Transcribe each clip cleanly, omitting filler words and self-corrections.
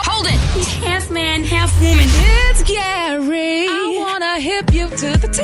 Hold it. He's half man, half woman. It's Gary. I wanna hip you to the T.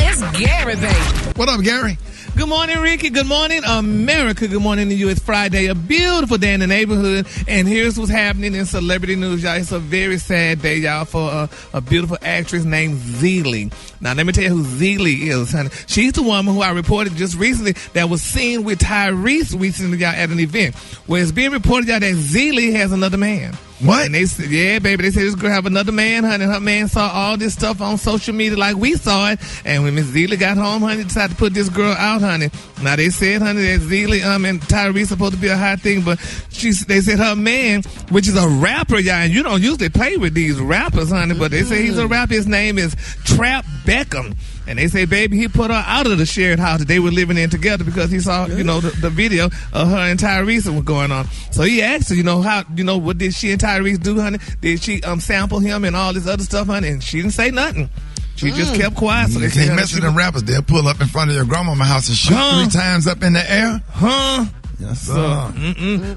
It's Gary, baby. What up, Gary? Good morning, Ricky. Good morning, America. Good morning to you. It's Friday, a beautiful day in the neighborhood. And here's what's happening in celebrity news, y'all. It's a very sad day, y'all, for a beautiful actress named Zelie. Now, let me tell you who Zelie is, honey. She's the woman who I reported just recently that was seen with Tyrese recently, y'all, at an event. Where it's being reported, y'all, that Zelie has another man. What? And they said, yeah, baby, they said this girl have another man, honey. Her man saw all this stuff on social media like we saw it. And when Miss Zelie got home, honey, decided to put this girl out, honey. Now, they said, honey, that Zelie and Tyrese supposed to be a hot thing, but they said her man, which is a rapper, y'all, and you don't usually play with these rappers, honey, but they say he's a rapper. His name is Trap Beckham. And they say, baby, he put her out of the shared house that they were living in together because he saw, the video of her and Tyrese was going on. So he asked her, what did she and Tyrese do, honey? Did she sample him and all this other stuff, honey? And she didn't say nothing. She just kept quiet. So you can't mess with them rappers. They'll pull up in front of your grandmama's house and shoot 3 times up in the air. Yes, sir.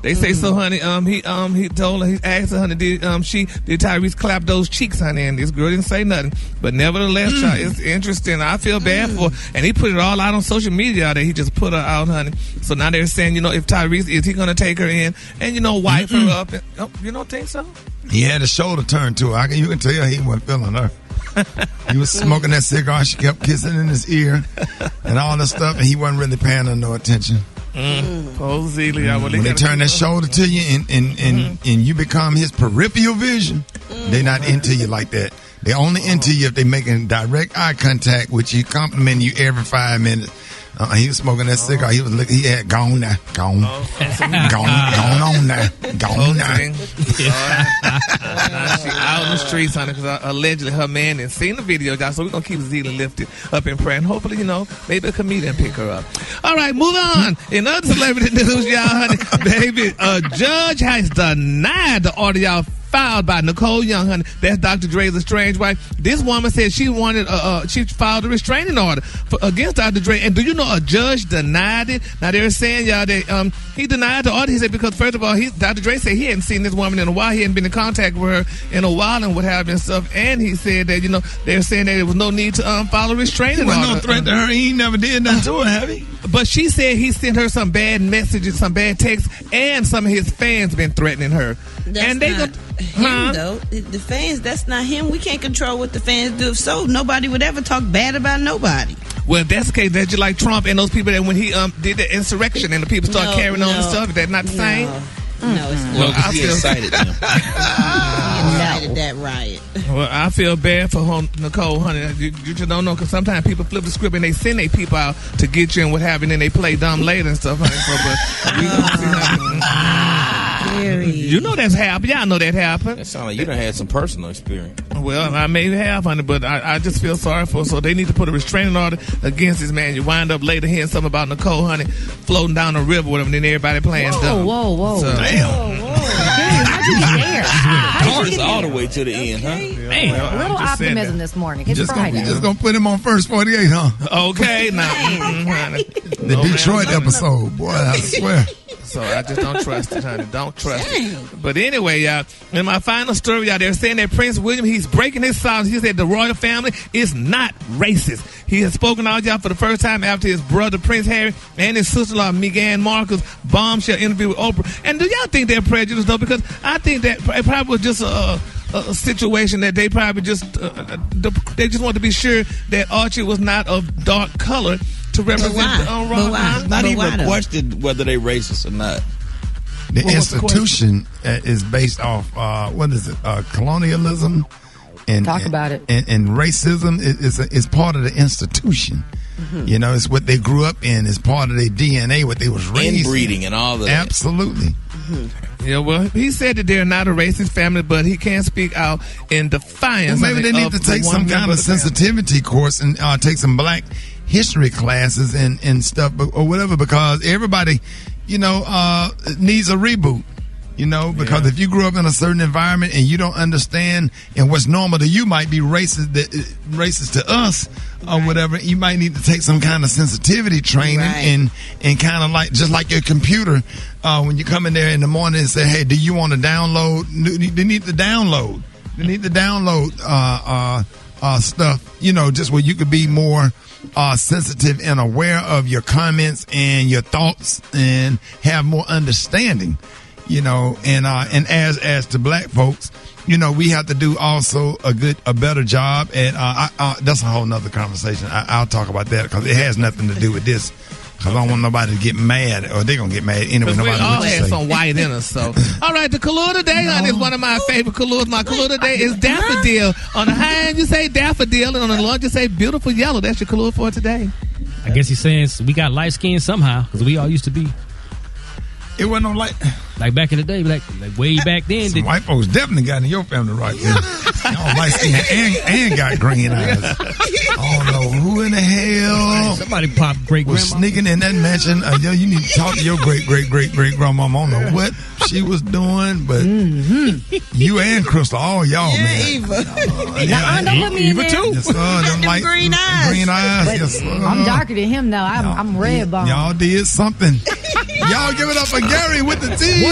They say so, honey. He told her, he asked her, honey, did Tyrese clap those cheeks, honey? And this girl didn't say nothing. But nevertheless, child, it's interesting. I feel bad for her. And he put it all out on social media that he just put her out, honey. So now they're saying, if Tyrese, is he going to take her in and, wipe her up? And, you don't think so? He had a shoulder turn to her. You can tell he wasn't feeling her. He was smoking that cigar. She kept kissing in his ear and all that stuff, and he wasn't really paying her no attention. Poor Zelie. When they turn that shoulder to you and you become his peripheral vision, they're not into you like that. They're only into you if they're making direct eye contact with you, complimenting you every 5 minutes. He was smoking that cigar. He was looking. He had gone now, gone on now. She out in the streets, honey, because allegedly her man didn't seen the video, y'all. So we're gonna keep Zelie lifted up in prayer, and hopefully, maybe a comedian pick her up. All right, moving on. In other celebrity news, y'all, honey, baby, a judge has denied the order, y'all, filed by Nicole Young, honey. That's Dr. Dre's estranged wife. This woman said she wanted, she filed a restraining order against Dr. Dre. And do you know a judge denied it? Now they're saying, y'all, that he denied the order. He said because first of all, Dr. Dre said he hadn't seen this woman in a while. He hadn't been in contact with her in a while and what have you and stuff. And he said that they're saying that there was no need to file a restraining order. No threat to her. He never did nothing to her, have he? But she said he sent her some bad messages, some bad texts, and some of his fans been threatening her. That's not him, though. The fans, that's not him. We can't control what the fans do. If so, nobody would ever talk bad about nobody. Well, if that's the case, that's just like Trump and those people that when he did the insurrection and the people start carrying on and stuff, that's not the same? No, it's not. Well, he incited them. He incited that riot. Well, I feel bad for Nicole, honey. You just don't know, because sometimes people flip the script and they send their people out to get you and what have you, and then they play dumb later and stuff, honey. But we gonna see how. You know that's happened. Y'all know that happened. That sounds like you done had some personal experience. Well, I may have, honey, but I just feel sorry for her. So they need to put a restraining order against this man. You wind up later hearing something about Nicole, honey, floating down the river with him, and then everybody playing dumb. Whoa. So, damn. How'd you dare? It's all the way to the end, huh? Man, a little optimism this morning. It's Friday. Just gonna put him on first 48, huh? Okay, now, honey. The Detroit episode, boy, I swear. So I just don't trust it, honey. Don't trust it. But anyway, y'all, in my final story, y'all, they're saying that Prince William, he's breaking his silence. He said the royal family is not racist. He has spoken out, y'all, for the first time after his brother Prince Harry and his sister-in-law Meghan Markle's bombshell interview with Oprah. And do y'all think they're prejudiced, though? Because I think that it probably was just a situation that they probably just they just want to be sure that Archie was not of dark color to represent the wrong. It's not even a question whether they racist or not. The institution is based off colonialism and talk about it. And racism is part of the institution. Mm-hmm. It's what they grew up in. It's part of their DNA, what they was raised inbreeding in. And all of that. Absolutely. Mm-hmm. Yeah, well, he said that they're not a racist family, but he can't speak out in defiance. Well, maybe they need to take some kind of sensitivity course and take some black history classes and stuff or whatever, because everybody, needs a reboot. You know, because if you grew up in a certain environment and you don't understand, and what's normal to you might be racist to us or whatever, you might need to take some kind of sensitivity training and kind of like, just like your computer, when you come in there in the morning and say, hey, do you want to download? They need to download. They need to download stuff, you know, just where you could be more sensitive and aware of your comments and your thoughts and have more understanding. You know, and as to black folks, you know, we have to do also a better job. And that's a whole nother conversation. I'll talk about that because it has nothing to do with this. Because I don't want nobody to get mad, or they're going to get mad anyway. We all had some white in us. So, all right, the color today is one of my favorite colors. My color today is daffodil. On the high end, you say daffodil, and on the low, you say beautiful yellow. That's your color for today. I guess he's saying we got light skin somehow, because we all used to be. It wasn't no like back in the day, like way back then. Some white folks definitely got in your family right there. Y'all light skin and got green eyes. I don't know who in the hell. Somebody popped great was grandma sneaking in that mansion. Yo, you need to talk to your great grandmama. I don't know what she was doing, but you and Crystal, all y'all, man. Eva. Don't put me in there. Too. Yes, them light, green eyes. Yes, I'm darker than him though. I'm red bone. Y'all did something. Y'all give it up for Gary with the T.